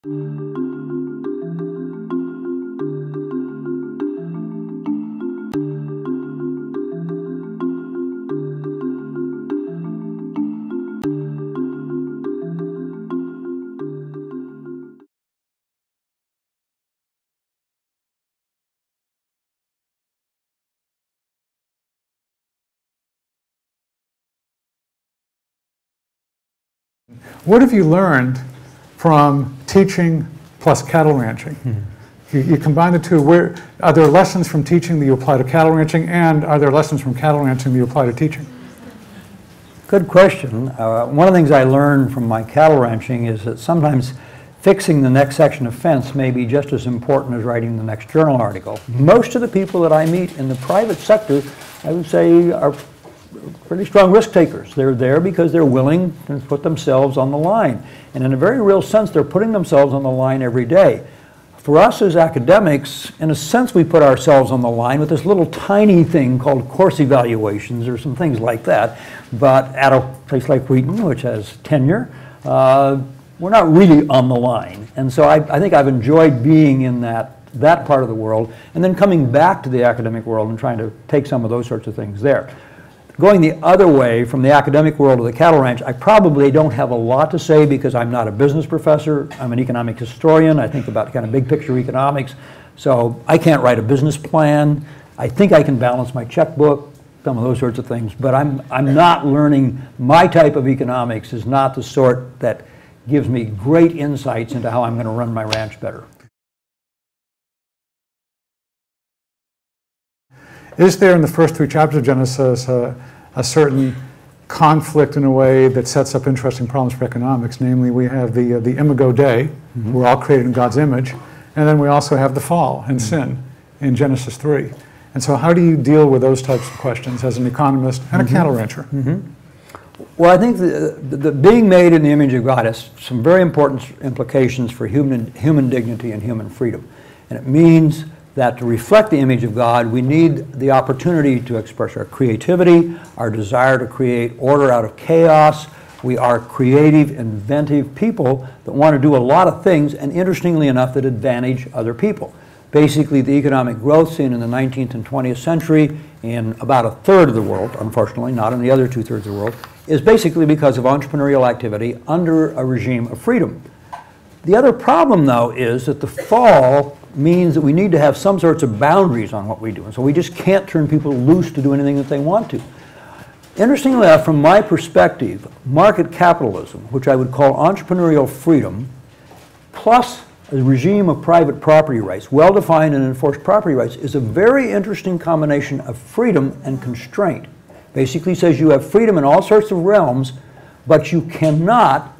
What have you learned from teaching plus cattle ranching? You combine the two. Where are there lessons from teaching that you apply to cattle ranching, and are there lessons from cattle ranching that you apply to teaching? Good question. One of the things I learned from my cattle ranching is that sometimes fixing the next section of fence may be just as important as writing the next journal article. Most of the people that I meet in the private sector, I would say, are pretty strong risk takers. They're there because they're willing to put themselves on the line. And in a very real sense, they're putting themselves on the line every day. For us as academics, in a sense, we put ourselves on the line with this little tiny thing called course evaluations or some things like that. But at a place like Wheaton, which has tenure, we're not really on the line. And so I think I've enjoyed being in that part of the world and then coming back to the academic world and trying to take some of those sorts of things there. Going the other way, from the academic world to the cattle ranch, I probably don't have a lot to say because I'm not a business professor. I'm an economic historian. I think about kind of big picture economics. So I can't write a business plan. I think I can balance my checkbook, some of those sorts of things. But I'm not learning. My type of economics is not the sort that gives me great insights into how I'm going to run my ranch better. Is there in the first 3 chapters of Genesis a certain conflict in a way that sets up interesting problems for economics? Namely, we have the imago Dei, we're all created in God's image, and then we also have the fall and sin in Genesis 3. And so how do you deal with those types of questions as an economist and a cattle rancher? Well, I think the being made in the image of God has some very important implications for human dignity and human freedom. And it means that to reflect the image of God, we need the opportunity to express our creativity, our desire to create order out of chaos. We are creative, inventive people that want to do a lot of things, and interestingly enough, that advantage other people. Basically, the economic growth seen in the 19th and 20th century in about a third of the world, unfortunately, not in the other 2/3 of the world, is basically because of entrepreneurial activity under a regime of freedom. The other problem, though, is that the fall means that we need to have some sorts of boundaries on what we do. And so we just can't turn people loose to do anything that they want to. Interestingly enough, from my perspective, market capitalism, which I would call entrepreneurial freedom, plus a regime of private property rights, well-defined and enforced property rights, is a very interesting combination of freedom and constraint. Basically says you have freedom in all sorts of realms, but you cannot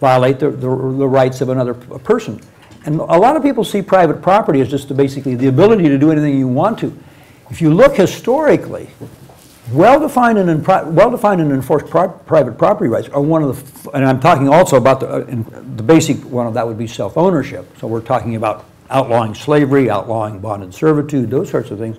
violate the rights of another person. And a lot of people see private property as just basically the ability to do anything you want to. If you look historically, well-defined and enforced private property rights are one of the, and I'm talking also about the basic one of that would be self-ownership. So we're talking about outlawing slavery, outlawing bonded servitude, those sorts of things.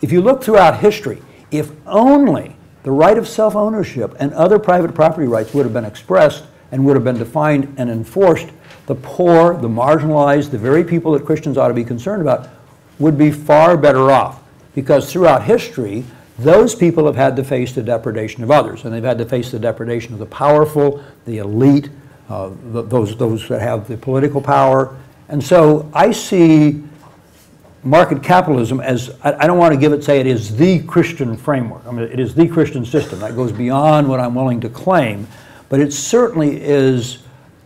If you look throughout history, if only the right of self-ownership and other private property rights would have been expressed and would have been defined and enforced, the poor, the marginalized, the very people that Christians ought to be concerned about would be far better off. Because throughout history, those people have had to face the depredation of others, and they've had to face the depredation of the powerful, the elite, those that have the political power. And so I see market capitalism as, I don't want to say it is the Christian framework. I mean, it is the Christian system. That goes beyond what I'm willing to claim, but it certainly is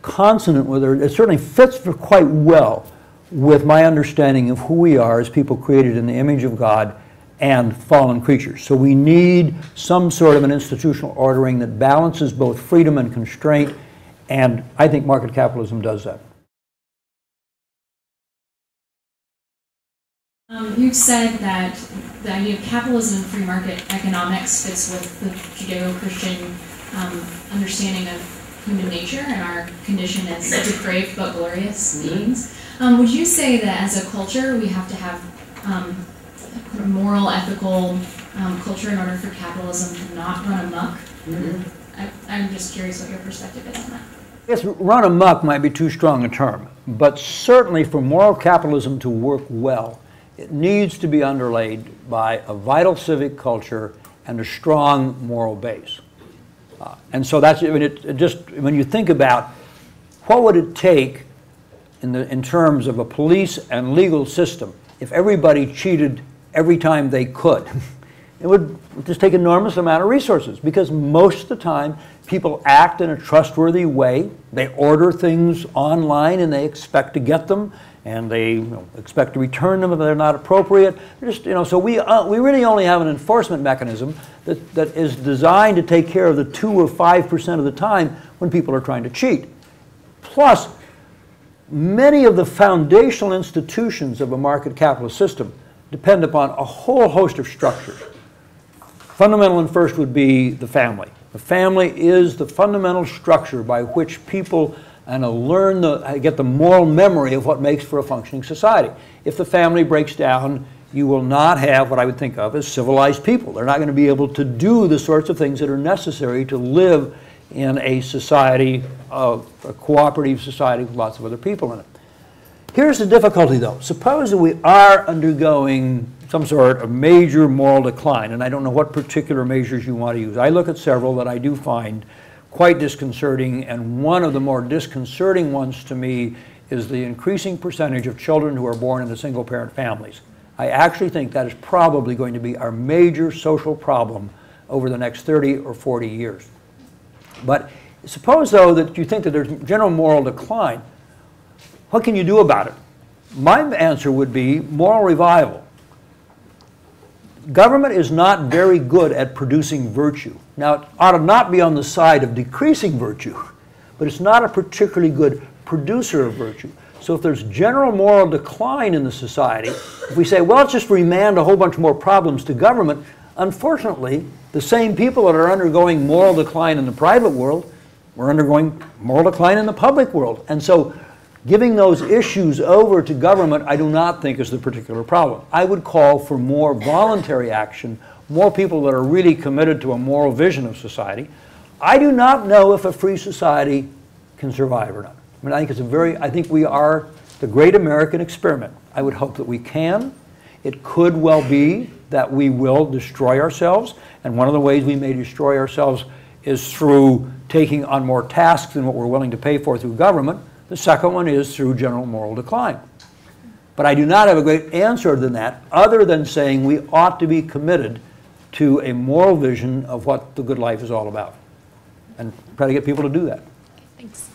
consonant with, or it certainly fits quite well with my understanding of who we are as people created in the image of God and fallen creatures. So we need some sort of an institutional ordering that balances both freedom and constraint, and I think market capitalism does that. You've said that the idea of capitalism and free market economics fits with the Judeo-Christian understanding of human nature and our condition as depraved but glorious beings. Would you say that as a culture we have to have a moral, ethical culture in order for capitalism to not run amok? I'm just curious what your perspective is on that. Yes, run amok might be too strong a term. But certainly for moral capitalism to work well, it needs to be underlaid by a vital civic culture and a strong moral base. And so that's, I mean, it just, when you think about what would it take in terms of a police and legal system if everybody cheated every time they could, it would just take enormous amount of resources, because most of the time people act in a trustworthy way. They order things online and they expect to get them, and they expect to return them if they're not appropriate. Just, so we really only have an enforcement mechanism that is designed to take care of the 2 or 5% of the time when people are trying to cheat. Plus, many of the foundational institutions of a market capitalist system depend upon a whole host of structures. Fundamental and first would be the family. The family is the fundamental structure by which people get the moral memory of what makes for a functioning society. If the family breaks down, you will not have what I would think of as civilized people. They're not going to be able to do the sorts of things that are necessary to live in a society, a cooperative society with lots of other people in it. Here's the difficulty, though. Suppose that we are undergoing some sort of major moral decline, and I don't know what particular measures you want to use. I look at several that I do find quite disconcerting, and one of the more disconcerting ones to me is the increasing percentage of children who are born into single-parent families. I actually think that is probably going to be our major social problem over the next 30 or 40 years. But suppose, though, that you think that there's general moral decline. What can you do about it? My answer would be moral revival. Government is not very good at producing virtue. Now, it ought to not be on the side of decreasing virtue, but it's not a particularly good producer of virtue. So if there's general moral decline in the society, if we say, well, let's just remand a whole bunch more problems to government, unfortunately, the same people that are undergoing moral decline in the private world are undergoing moral decline in the public world. And so giving those issues over to government, I do not think is the particular problem. I would call for more voluntary action, more people that are really committed to a moral vision of society. I do not know if a free society can survive or not. I mean, I think we are the great American experiment. I would hope that we can. It could well be that we will destroy ourselves, and one of the ways we may destroy ourselves is through taking on more tasks than what we're willing to pay for through government. The second one is through general moral decline. But I do not have a great answer than that, other than saying we ought to be committed to a moral vision of what the good life is all about, and try to get people to do that. Thanks.